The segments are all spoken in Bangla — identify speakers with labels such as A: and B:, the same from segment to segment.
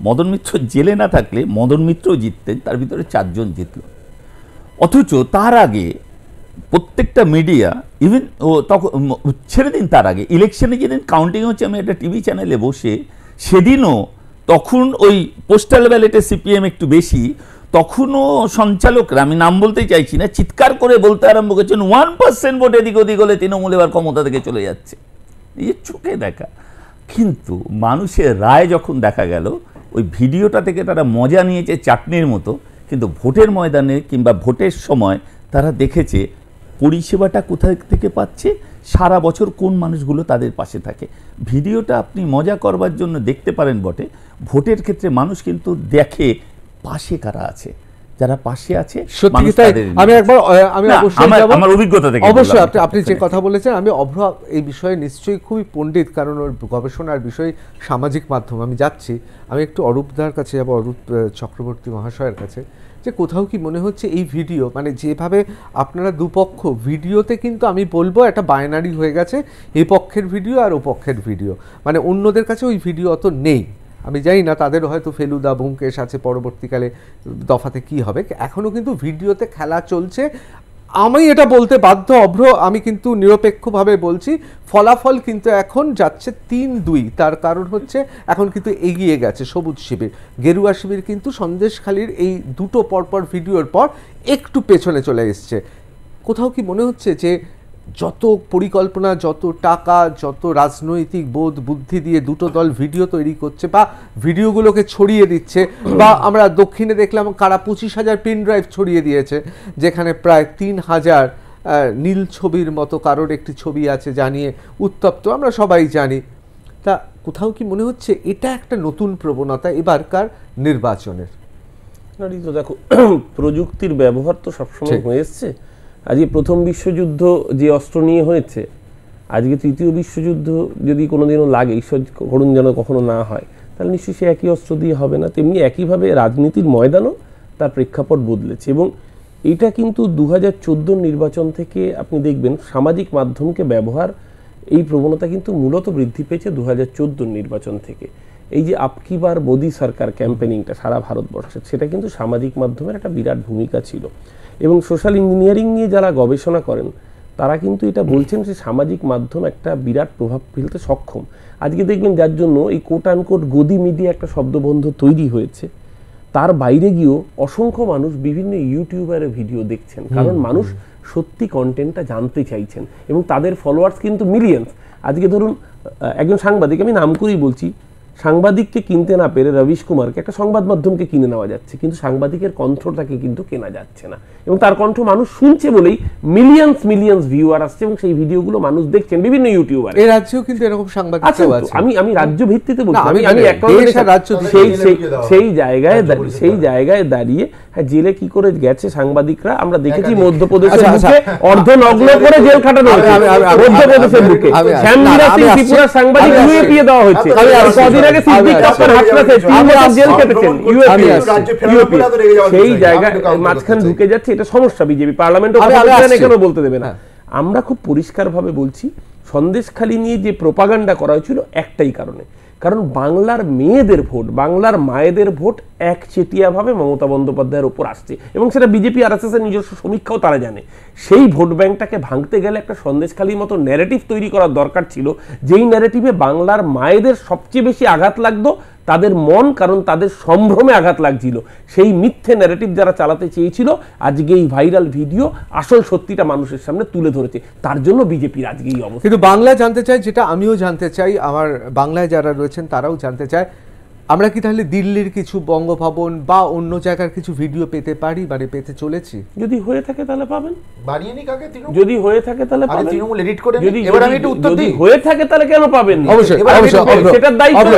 A: মদন মিত্র জেলে না থাকলে মদন মিত্রও জিততেন, তার ভিতরে 4 জন জিতল। অথচ তার আগে প্রত্যেকটা মিডিয়া ইভেন ও তখন ছেড়ে দিন, তার আগে ইলেকশনে যেদিন কাউন্টিং হচ্ছে, আমি একটা টিভি চ্যানেলে বসে সেদিনও, তখন ওই পোস্টাল ব্যালেটে সিপিএম একটু বেশি, তখনও সঞ্চালকরা, আমি নাম বলতেই চাইছি না, চিৎকার করে বলতে আরম্ভ করছেন 1% ভোট এদিক ওদিক হলে তৃণমূল এবার ক্ষমতা থেকে চলে যাচ্ছে। এই চোখে দেখা। কিন্তু মানুষের রায় যখন দেখা গেল, ওই ভিডিওটা থেকে তারা মজা নিয়েছে চাটনির মতো, কিন্তু ভোটের ময়দানে কিংবা ভোটের সময় তারা দেখেছে পরিষেবাটা কোথায় থেকে পাচ্ছে, সারা বছর কোন মানুষগুলো তাদের পাশে থাকে। ভিডিওটা আপনি মজা করবার জন্য দেখতে পারেন বটে, ভোটের ক্ষেত্রে মানুষ কিন্তু দেখে পাশে কারা আছে, যারা পাশে আছে।
B: সত্যি তাই। আমি একবার আমি অবশ্যই
A: আমার অভিজ্ঞতা থেকে
B: অবশ্যই আপনি যে কথা বলেছেন, আমি অভ্র এই বিষয়ে নিশ্চয়ই খুবই পণ্ডিত, কারণ ওর গবেষণার বিষয় সামাজিক মাধ্যম। আমি যাচ্ছি, আমি একটু অরূপদার কাছে যাবো, অরূপ চক্রবর্তী মহাশয়ের কাছে, যে কোথাও কি মনে হচ্ছে এই ভিডিও, মানে যেভাবে আপনারা দুপক্ষ ভিডিওতে, কিন্তু আমি বলবো একটা বাইনারি হয়ে গেছে, এই পক্ষের ভিডিও আর ও পক্ষের ভিডিও, মানে অন্যদের কাছে ওই ভিডিও অত নেই। আমি জানি না, তাদের হয়তো ফেলুদা ব্যোমকেশ আছে, পরবর্তীকালে দফাতে কি হবে, এখনও কিন্তু ভিডিওতে খেলা চলছে। আমি এটা বলতে বাধ্য অভ্র, আমি কিন্তু নিরপেক্ষভাবে বলছি, ফলাফল কিন্তু এখন যাচ্ছে 3-2। তার কারণ হচ্ছে এখন কিন্তু এগিয়ে গেছে সবুজ শিবির, গেরুয়া শিবির কিন্তু সন্দেশখালির এই দুটো পরপর ভিডিওর পর একটু পেছনে চলে এসছে। কোথাও কি মনে হচ্ছে যে যত পরিকল্পনা, যত টাকা, যত রাজনৈতিক বোধ বুদ্ধি দিয়ে দুটো দল ভিডিও তৈরি করছে বা ভিডিওগুলোকে ছড়িয়ে দিচ্ছে, বা আমরা দক্ষিণে দেখলাম কারা 25,000 পেন ড্রাইভ ছড়িয়ে দিয়েছে, যেখানে প্রায় 3,000 নীল ছবির মতো কারোর একটি ছবি আছে জানিয়ে উত্তপ্ত, আমরা সবাই জানি। তা কোথাও কি মনে হচ্ছে এটা একটা নতুন প্রবণতা এবারকার নির্বাচনের?
C: তো দেখো, প্রযুক্তির ব্যবহার তো সবসময় হয়ে এসছে। আজকে প্রথম বিশ্বযুদ্ধ যে অস্ত্র নিয়ে হয়েছে, আজকে তৃতীয় বিশ্বযুদ্ধ যদি কোনোদিনও লাগে, ঈশ্বর করুন যেন কখনো না হয়, তাহলে নিশ্চয়ই সে একই অস্ত্র দিয়ে হবে না। তেমনি একইভাবে রাজনীতির ময়দানও তার প্রেক্ষাপট বদলেছে, এবং এটা কিন্তু 2014 নির্বাচন থেকে আপনি দেখবেন সামাজিক মাধ্যমকে ব্যবহার, এই প্রবণতা কিন্তু মূলত বৃদ্ধি পেয়েছে 2014 নির্বাচন থেকে। এই যে আপকি বার মোদি সরকার ক্যাম্পেনিংটা সারা ভারতবর্ষে, সেটা কিন্তু সামাজিক মাধ্যমের একটা বিরাট ভূমিকা ছিল। এবং সোশ্যাল ইঞ্জিনিয়ারিং নিয়ে যারা গবেষণা করেন, তারা কিন্তু এটা বলছেন যে সামাজিক মাধ্যম একটা বিরাট প্রভাব ফেলতে সক্ষম। আজকে দেখবেন যার জন্য এই কোট আনকোট গদি মিডিয়া একটা শব্দবন্ধ তৈরি হয়েছে, তার বাইরে গিয়েও অসংখ্য মানুষ বিভিন্ন ইউটিউবারের ভিডিও দেখছেন, কারণ মানুষ সত্যি কন্টেন্টটা জানতে চাইছেন, এবং তাদের ফলোয়ার্স কিন্তু মিলিয়ন্স। আজকে ধরুন একজন সাংবাদিক, আমি নাম করেই বলছি, সাংবাদিককে কিনতে না পেরে রবিশ কুমারকে একটা সংবাদ মাধ্যমকে কিনে নেওয়া যাচ্ছে, কিন্তু সাংবাদিকের কণ্ঠটাকে কিন্তু কেনা যাচ্ছে না, এবং তার কণ্ঠ মানুষ শুনছে বলেই মিলিয়ন্স ভিউয়ার আসছে, এবং সেই ভিডিওগুলো মানুষ দেখছেন বিভিন্ন ইউটিউবার।
B: এই রাজ্যেও কিন্তু এরকম সাংবাদিক আছে।
C: আমি রাজ্য ভিত্তিতে বলছি, সেই জায়গায় দাঁড়িয়ে হ্যাঁ, জেলে কি করে গেছে সাংবাদিকরা আমরা দেখেছি। মধ্যপ্রদেশের বুকে অর্ধনগ্ন করে জেল খাটানো হয়েছে, মধ্যপ্রদেশের বুকে শ্যামবীরা সিং ত্রিপুরার সাংবাদিক ইউএপিএ দেওয়া হয়েছে। সেই জায়গায় মাঝখানে ঢুকে যাচ্ছে, এটা সমস্যা। বিজেপি পার্লামেন্টে এখানেও বলতে দেবে না। আমরা খুব পরিষ্কার ভাবে বলছি, সন্দেশখালী নিয়ে যে প্রোপাগান্ডা করা হয়েছিল একটাই কারণে, কারণ বাংলার মেয়েদের ভোট, বাংলার মায়েদের ভোট একচেটিয়াভাবে মমতা বন্দ্যোপাধ্যায়ের উপর আসছে, এবং সেটা বিজেপি আরএসএস এর নিজস্ব সমীক্ষাও তারা জানে। সেই ভোট ব্যাংকটাকে ভাঙতে গেলে একটা সন্দেশখালীর মতো ন্যারেটিভ তৈরি করার দরকার ছিল, যেই ন্যারেটিভে বাংলার মায়েদের সবচেয়ে বেশি আঘাত লাগতো, তাদের মন, কারণ তাদের সম্ভ্রমে আঘাত লাগছিল। সেই মিথ্যে ন্যারেটিভ যারা চালাতে চেয়েছিল, আজকে এই ভাইরাল ভিডিও আসল সত্যিটা মানুষের সামনে তুলে ধরেছে। তার জন্য বিজেপির আজকে এই অবস্থা।
B: কিন্তু বাংলায় জানতে চাই, যেটা আমিও জানতে চাই, আমার বাংলায় যারা রয়েছেন তারাও জানতে চায়, আমরা কি তাহলে দিল্লির কিছু বঙ্গভবন বা অন্য জায়গার কিছু ভিডিও পেতে পারি, মানে পেতে চলেছি?
C: যদি হয়ে থাকে তাহলে পাবেন,
D: বানিয়ে নিক আগে তৃণমূল,
C: যদি হয়ে থাকে তাহলে পাবেন,
D: তৃণমূল এডিট করে নিক। এবার আমি একটু উত্তর দিই,
C: হয়ে থাকে তাহলে কেন পাবেন?
B: অবশ্যই
C: সেটার দায়িত্ব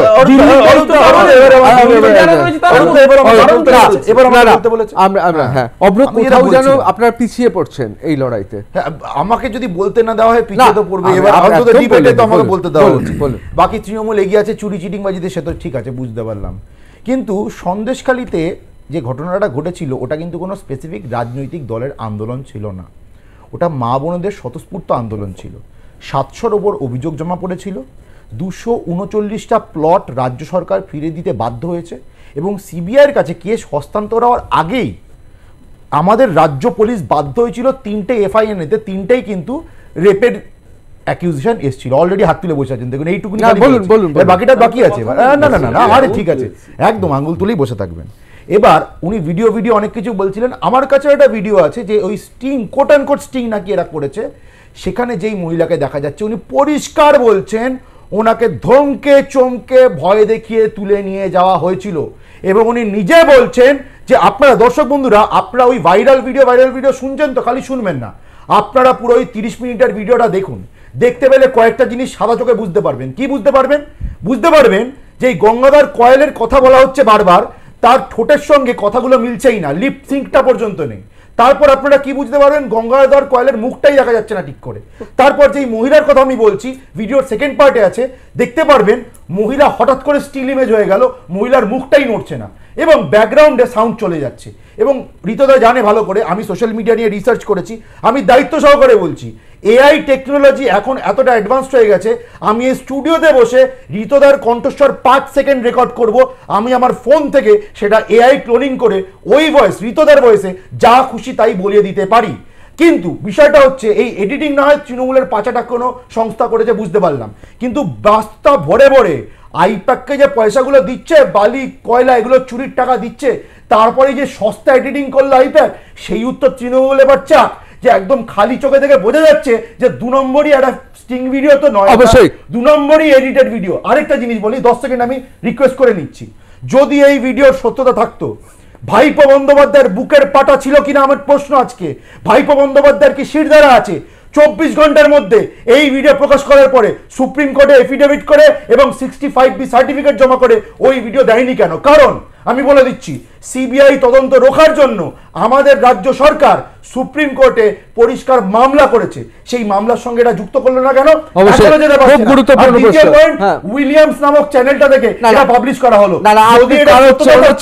B: আপনারা পিছিয়ে পড়ছেন এই লড়াইতে।
D: আমাকে যদি বলতে না দেওয়া হয় পিছিয়ে তো পড়বে। এবার অন্তত ডিবেটে তো আমাকে বলতে দেওয়া উচিত। বাকি তৃণমূল এগিয়ে আছে চুরি চিটিং বাজিতে, সে তো ঠিক আছে, বুঝতে পারলাম। কিন্তু সন্দেশখালীতে যে ঘটনাটা ঘটেছিল, ওটা কিন্তু কোনো স্পেসিফিক রাজনৈতিক দলের আন্দোলন ছিল না, ওটা মা বোনদের স্বতঃস্ফূর্ত আন্দোলন ছিল। 700-র ওপর অভিযোগ জমা পড়েছিল, 239টা প্লট রাজ্য সরকার ফিরে দিতে বাধ্য হয়েছে এবং সিবিআইয়ের কাছে কেস হস্তান্তর হওয়ার আগেই আমাদের রাজ্য পুলিশ বাধ্য হয়েছিল 3টে এফআইআর নিতে, 3টেই কিন্তু রেপের অ্যাকিউজিশন এসেছিল। অলরেডি হাত তুলে বসে আছেন, দেখুন এইটুকুনি বলুন, বাকিটা বাকি আছে। না না না না, আরে ঠিক আছে, একদম আঙুল তুলেই বসে থাকবেন। এবার উনি ভিডিও অনেক কিছু বলছিলেন। আমার কাছে একটা ভিডিও আছে যে ওই sting, quote and quote sting নাকি এরা করেছে, সেখানে যেই মহিলাকে দেখা যাচ্ছে উনি পরিষ্কার বলছেন ওনাকে ধমকে চমকে ভয় দেখিয়ে তুলে নিয়ে যাওয়া হয়েছিল এবং উনি নিজে বলছেন যে আপনারা দর্শক বন্ধুরা, আপনারা ওই ভাইরাল ভিডিও শুনছেন তো, খালি শুনবেন না, আপনারা পুরো ওই 30 মিনিটের ভিডিওটা দেখুন। দেখতে পেলে কয়েকটা জিনিস সাদা চোখে বুঝতে পারবেন। কি বুঝতে পারবেন যে এই গঙ্গাধর কয়েলের কথা বলা হচ্ছে বারবার, তার ঠোঁটের সঙ্গে কথাগুলো মিলছেই না, লিপ সিঙ্কটা পর্যন্ত নেই। তারপর আপনারা কি বুঝতে পারবেন, গঙ্গাধর কয়েলের মুখটাই দেখা যাচ্ছে না ঠিক করে। তারপর যেই মহিলার কথা আমি বলছি, ভিডিওর সেকেন্ড পার্টে আছে, দেখতে পারবেন মহিলা হঠাৎ করে স্টিল ইমেজ হয়ে গেল, মহিলার মুখটাই নড়ছে না এবং ব্যাকগ্রাউন্ডে সাউন্ড চলে যাচ্ছে। এবং ঋতদা জানে ভালো করে, আমি সোশ্যাল মিডিয়া নিয়ে রিসার্চ করেছি, আমি দায়িত্ব সহকারে বলছি, এআই টেকনোলজি এখন এতটা অ্যাডভান্সড হয়ে গেছে, আমি এই স্টুডিওতে বসে ঋতদার কণ্ঠস্বর 5 সেকেন্ড রেকর্ড করব, আমি আমার ফোন থেকে সেটা এআই ক্লোনিং করে ওই ভয়েস, ঋতদার ভয়েসে যা খুশি তাই বলিয়ে দিতে পারি। কিন্তু বিষয়টা হচ্ছে এই এডিটিং না হয় তৃণমূলের পাচাটা কোনো সংস্থা করেছে বুঝতে পারলাম, কিন্তু বাস্তা ভরে ভরে আইপ্যাককে যে পয়সাগুলো দিচ্ছে, বালি কয়লা এগুলো চুরির টাকা দিচ্ছে, তারপরে যে সস্তা এডিটিং করলো আইপ্যাক, সেই উত্তর তৃণমূল এবার চাক যে একদম খালি চোখে থেকে বোঝা যাচ্ছে যে 2 নম্বরই একটা স্টিং ভিডিও তো নয়, অবশ্যই 2 নম্বরই এডিটেড ভিডিও। আরেকটা জিনিস বলি, 10 সেকেন্ড আমি রিকোয়েস্ট করে নিচ্ছি, যদি এই ভিডিওর সত্যতা থাকতো, ভাইপো বন্দ্যোপাধ্যায়ের বুকের পাটা ছিল কিনা আমার প্রশ্ন আজকে। ভাইপো বন্দ্যোপাধ্যায়ের কি শিরদাঁড়া আছে? 24 ঘন্টার মধ্যে এই ভিডিও প্রকাশ করার পরে সুপ্রিম কোর্টে এফিডেভিট করে এবং 65B সার্টিফিকেট জমা করে ওই ভিডিও দেয়নি কেন? কারণ আমি বলে দিচ্ছি, সিবিআই তদন্ত রোখার জন্য আমাদের রাজ্য সরকার সুপ্রিম কোর্টে পরিষ্কার মামলা করেছে, সেই মামলার সঙ্গে এটা যুক্ত করলো না কেন? খুব গুরুত্বপূর্ণ প্রশ্ন। উইলিয়ামস নামক চ্যানেলটা থেকে এটা পাবলিশ করা হলো, যদি এটা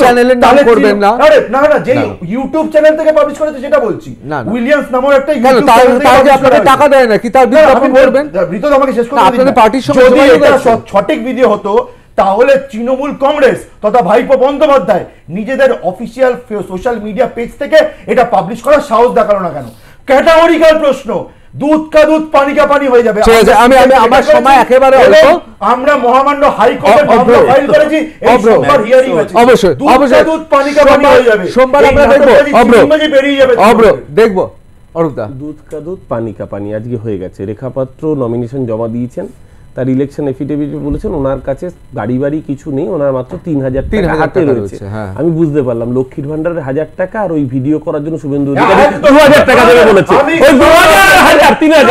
D: চ্যানেলের নাম করবেন না, আরে না না, যে ইউটিউব চ্যানেল থেকে পাবলিশ করেছে সেটা বলছি, উইলিয়ামস নামক একটা ইউটিউব চ্যানেল থেকে আপনাকে টাকা দেয় নাকি তার বিজ্ঞাপন করবেন? ঋতু আমাকে শেষ করে দিন, আপনাদের পার্টির সঙ্গে যদি এটা সঠিক ভিডিও হতো তাহলে তৃণমূল কংগ্রেস তথা ভাইপো বন্দ্যোপাধ্যায় নিজেদের অফিসিয়াল সোশ্যাল মিডিয়া পেজ থেকে এটা পাবলিশ করার সাহস দেখালো না কেন? ক্যাটাগরিক্যাল প্রশ্ন, দুধ কা দুধ পানি কা পানি হয়ে যাবে। আমি আমার সময় একেবারে অল্প, আমরা মহামান্য হাইকোর্টে মামলা ফাইল করেছি, এই সোমবার হিয়ারিং আছে, অবশ্যই দুধ পানি কা পানি হয়ে যাবে, সোমবার আমরা দেখব, অবশ্যই বেরিয়ে যাবে, দেখব। অরূপদা,
C: দুধ কা দুধ পানি কা পানি আজকে হয়ে গেছে। রেখাপাত্র নমিনেশন জমা দিয়েছেন, তার ইলেকশন এফিডেভিটে বলেছেন ওনার কাছে গাড়ি কিছু নেই, ওনার মাত্র 3000 টাকা হাতে রয়েছে। আমি বুঝতে পারলাম লক্ষ্মীর ভান্ডারের 1000 টাকা আর ওই ভিডিও করার জন্য শুভেন্দু অধিকারী 2000 টাকা দেবে বলেছে। ওই 2000 1000 3000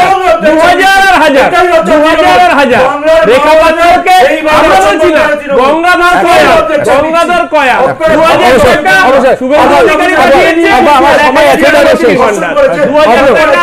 C: 2000 আর 1000 2000 আর 1000 রেখাপাত্রকে আমরা বলছি না, গঙ্গাধর কয়া 2000 টাকা শুভেন্দু অধিকারী পাঠিয়েছে। আমার সময় আছে, 2000 টাকা